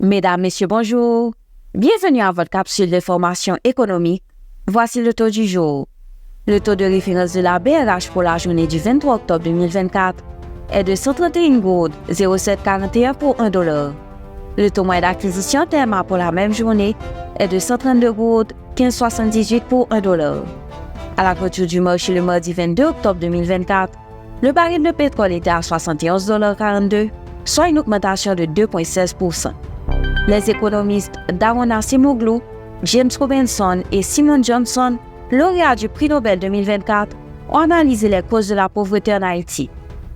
Mesdames, Messieurs, bonjour. Bienvenue à votre capsule d'information économique. Voici le taux du jour. Le taux de référence de la BRH pour la journée du 23 octobre 2024 est de 131,0741 pour $1. Le taux moyen d'acquisition TMA pour la même journée est de 132,1578 pour $1. À la clôture du marché le mardi 22 octobre 2024, le baril de pétrole était à $71,42, soit une augmentation de 2,16%. Les économistes Daron Acemoglu, James Robinson et Simon Johnson, lauréats du prix Nobel 2024, ont analysé les causes de la pauvreté en Haïti.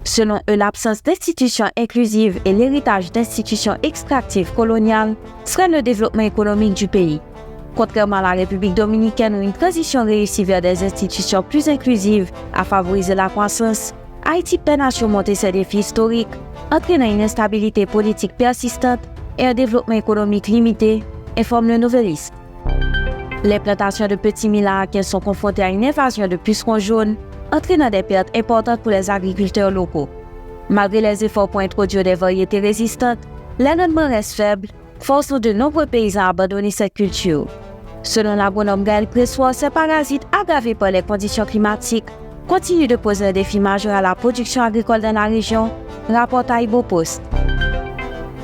Selon eux, l'absence d'institutions inclusives et l'héritage d'institutions extractives coloniales freinent le développement économique du pays. Contrairement à la République dominicaine où une transition réussie vers des institutions plus inclusives a favorisé la croissance, Haïti peine à surmonter ses défis historiques, entraînant une instabilité politique persistante et un développement économique limité, informe le Noveliste. Les plantations de petits millards sont confrontées à une invasion de pucerons jaunes, entraînant des pertes importantes pour les agriculteurs locaux. Malgré les efforts pour introduire des variétés résistantes, les rendements restent faibles, forçant de nombreux paysans à abandonner cette culture. Selon l'agronome Gaël Pressoir, ces parasites aggravés par les conditions climatiques continuent de poser un défi majeur à la production agricole dans la région, rapporte Ibopost.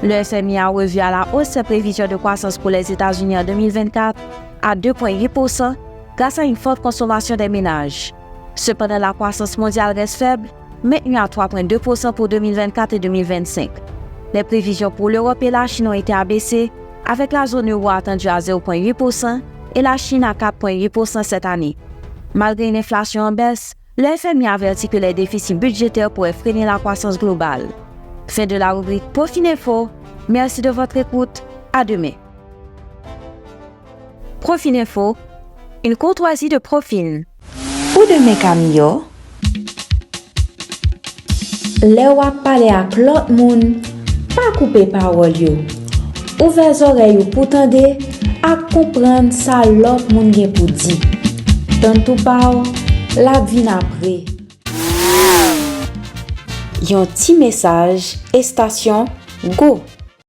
Le FMI a revu à la hausse ses prévisions de croissance pour les États-Unis en 2024 à 2,8% grâce à une forte consommation des ménages. Cependant, la croissance mondiale reste faible, maintenue à 3,2% pour 2024 et 2025. Les prévisions pour l'Europe et la Chine ont été abaissées, avec la zone euro attendue à 0,8% et la Chine à 4,8% cette année. Malgré une inflation en baisse, le FMI avertit que les déficits budgétaires pourraient freiner la croissance globale. Fin de la rubrique Profininfo. Merci de votre écoute. À demain. Profininfo, une courtoisie de Profin. Ou de mes camio, le wap pale ak lot moun, pa koupe parol yo. Ouvez oreille ou pou tande, ak kompran sa lot moun gen pou di. Tantou pa ou, la vin apre. Yon ti message, et station, go!